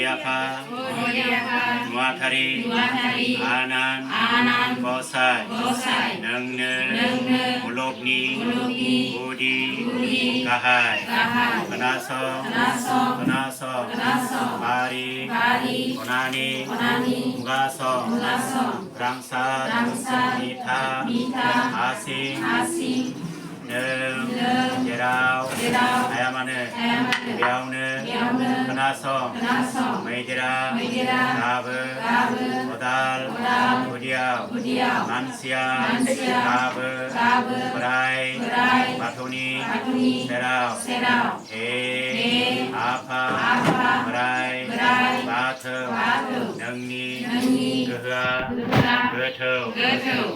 Bodiapa Nuatari Anan Bosai Neng Mulokni Budi Kahai Kanaso Bari Konani Mugaso Rangsat Mita Asing Jerau Ayamane Biaune Kanaso Meidira Gabe Modal Budiau Mansia Gabe Berai Batuni Serau Apa Berai Batu Nengni Gehua Getau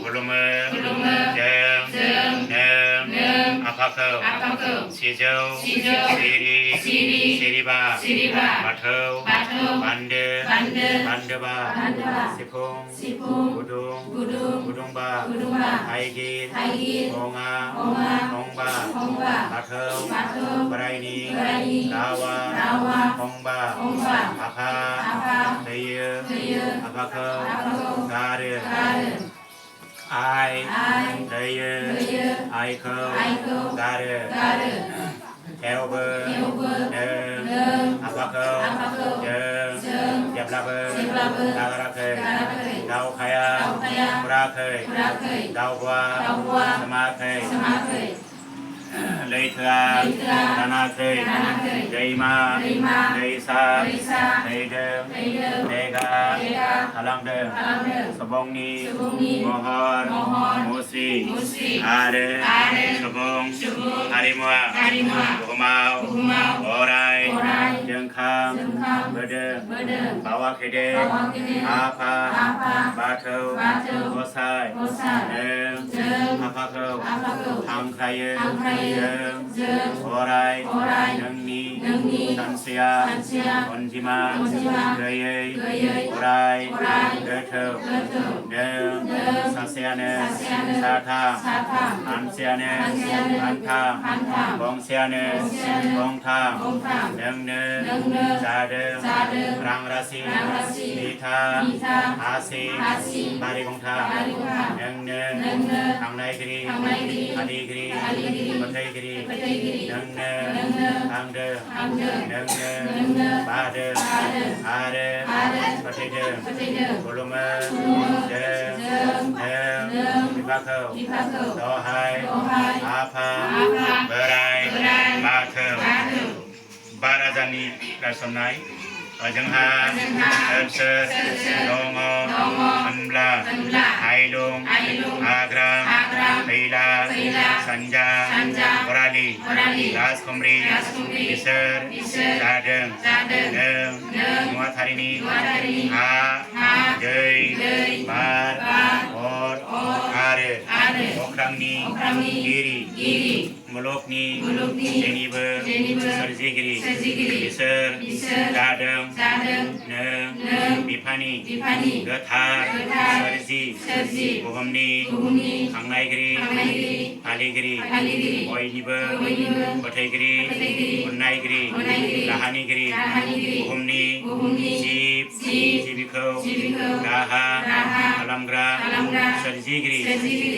Volume Dem Apakau Sijau Siriba Batau Bandeba Sipung Gudungba Haigin Hongba Batau Beraini Dawa Hongba Apa Daya Apakau Gare Daya Aiko Gare Elber Apakau Jablaba Nagarake Daukaya Murake Daugwa Samake Leitra Danake Deima Deisa Deidem Dega Alangdem Sabongni Mohon Musi Are Sabong Harimua Buhumau Orai Jengkam Bede Bawa Kede Apa Batu Bosai Apakau Angkaya Orai Nengni Tansia Onjima Geye Orai Getau Sasiane Satam Ansiane Antam Bongsiane Neng Zade Rangrasi Nita Asi Bari Gongta Neng Angnai Giri Patai Giri Angde Bade Are Patai Volume Dibakau Dohai Apa Berai Bakau Barazani Rasonai Jengha Elser Dongo Anbla Ailung Agram Pila Sanja Borali Raskomri Iser Zadeng Nuatarini Ha Jai Bar Or Are Okrangni Giri Mulokni Jeniber Sarjigiri Iser Zadeng Bipani Gathar Sarji Buhumni Angnai Aligiri Oiniber Batai Unnai Lahani Buhumni Jibiko Gaha Alamgra Sarjigiri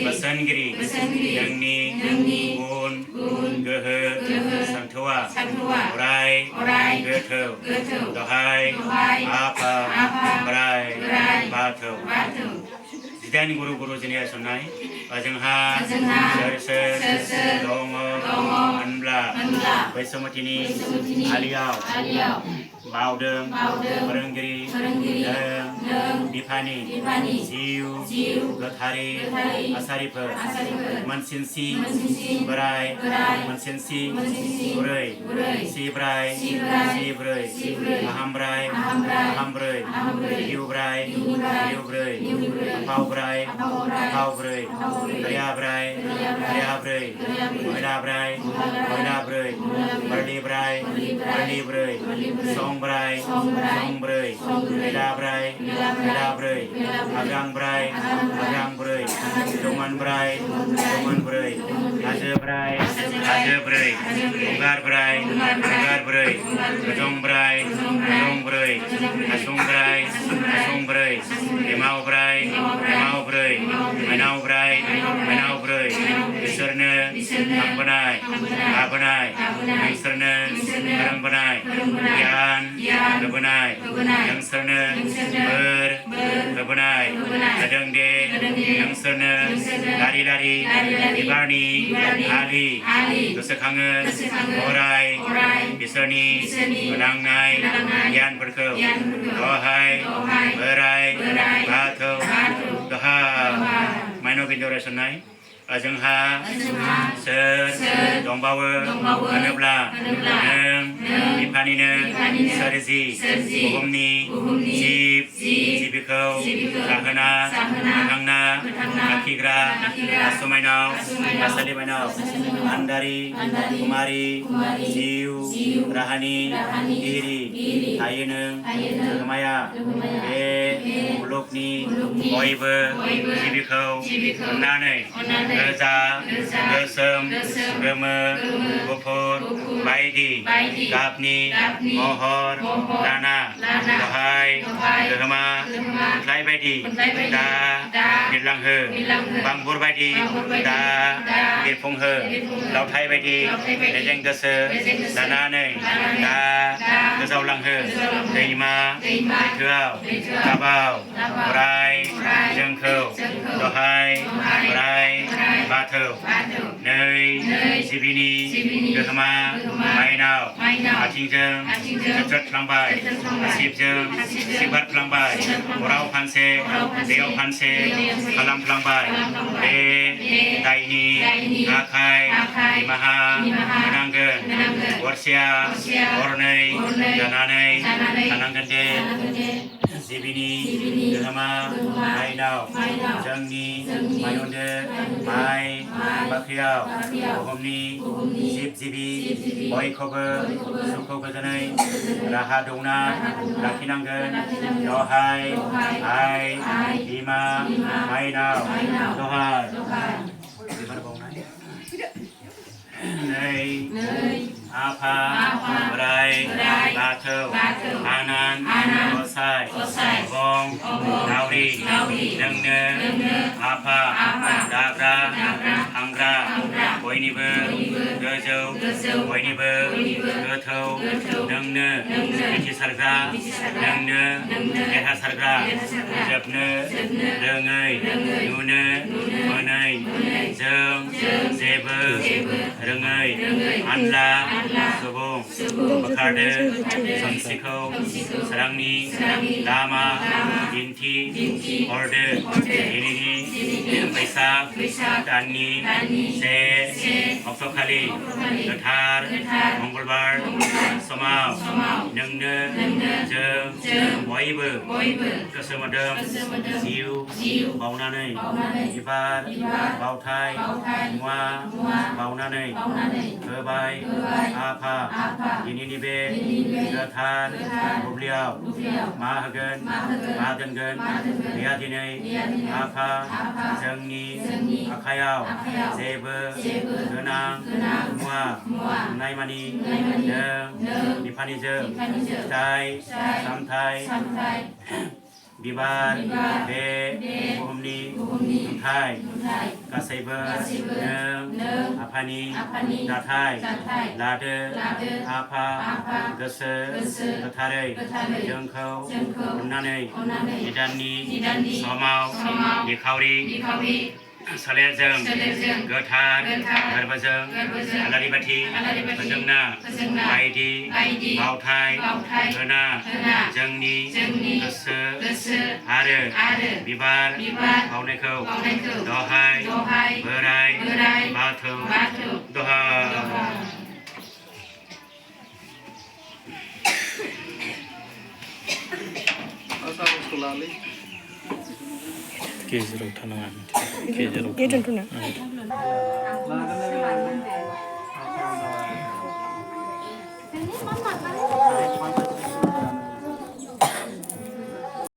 Basangiri Nengni Gun Gehe Santua Orai Getau Dohai Apa Berai Batu Zidani Guru Jenis Sonai Jengha Ser Dongo Anbla Besomatini Aliau Baudeng Merenggiri Dipani Ziu Gathari Asariper Mansinsi Berai Mansinsi Urai Sibrai Ahambrai Iubrai Paubrai Riabrai Moilabrai Berdibrai Mali Bray, Song Bray, Song Bray, Mila Bray, Mila Bray, Agang Bray, Agang Bray, Dongan Bray, Dongan Bray, Aje Bray, Aje Bray, Ungar Bray, Ungar Bray, Gajong Bray, Gajong Bray, Asung Bray, Asung Bray, Emau Bray, Emau Bray, Mainau Bray, Mainau Bray, Iserne, Angbanai, Abanai, Iserne, Arangbanai, Yan, Gabanai, Yangserne, Ber, Gabanai, Adangde, Yangserne, Lari Lari, Ibarni, Ali, Dosakangen, Orai, Bisani, Menangnai, Yan Berkau, Dohai, Berai, Batu, Doha, Maino Bindora Sunai, Ajengha, Ser, Dongbawa, Anabla, Neng, Ipanine, Sarisi, Buhumni, Jib, Jibikau, Kahana, Kangna, Akigra, Asumainau, Asalimainau, Andari, Kumari, Jiu, Rahani, Iri, Ayene, Gamaya, Mulukni, Oibe, Jibikau, Nane, Gaza, Gesem, Geme, Gopur, Baidi, Gapni, Mohor, Lana, Dohai, Gehema, Klai Baidi, Da, Dilanghe, Bangbur Baidi, Da, Dilfunghe, Lautai Baidi, Lejeng Gese, Danane, Da, Gezaulanghe, Deima, Deituau, Kabau, Rai, Jengkau, Dohai, Rai, Batu, Nei, Sibini, Gehema, Mainau, Atingjeng, Cetret Lambai, Sibjeng, Sibat Lambai, Orau Panse, Deo Panse, Kalam Lambai, De, Daini, Akai, Imaha, Menanggen, Warsia, Ornei, Dananei, Tananggende, Sibini, Gehema, Mainau, Jengni, Mayonde, Mai, Bakiau, Buhumni, Sib Zibi, Boykobe, Suko Gadanai, Raha Dona, Lakinangan, Dohai, Ai, Ima, Mainau, Dohai. Nei, Apa, Rai, Batu, Anan, Osai, Bong, Nauri, Nenge, Apa, Dagra, Angra, Boinibe, Gojo, Boinibe, Goto, Nenge, Iti Sarga, Nenge, Deha Sarga, Jebne, Rengai, Nune, Menai, Jeng, Zebe, Rengai, Anla, Subung, Bakade, Samsiko, Sarangni, Lama, Dinti, Orde, Inini, Baisa, Dani, Se, Oksokali, Gathar, Mongolbar, Somau, Nengne, Jeng, Boibe, Kesemadem, Siu, Baunane, Ibar, Bautai, Mua, Baunane, Kebai, Apa, Ininibe, Gathar, Bubliau, Mahagan, Madengan, Liadine, Apa, Jengni, Akayau, Zebe, Genang, Mua, Naimani, Neng, Nipanijem, Tai, Samtai, Bibar, Be, Buhumni, Thai, Kasaiba, Neng, Apani, Dathai, Lade, Apa, Gese, Gathare, Jengkau, Unane, Nidani, Somau, Nikauri, Salejeng, Gathar, Garbajeng, Alaribati, Pejengna, Baidi, Bautai, Gena, Jengni, Gese, Are, Bibar, Bauneko, Dohai, Berai, Batu, Doha. Kejeru tanangan. Kejeru.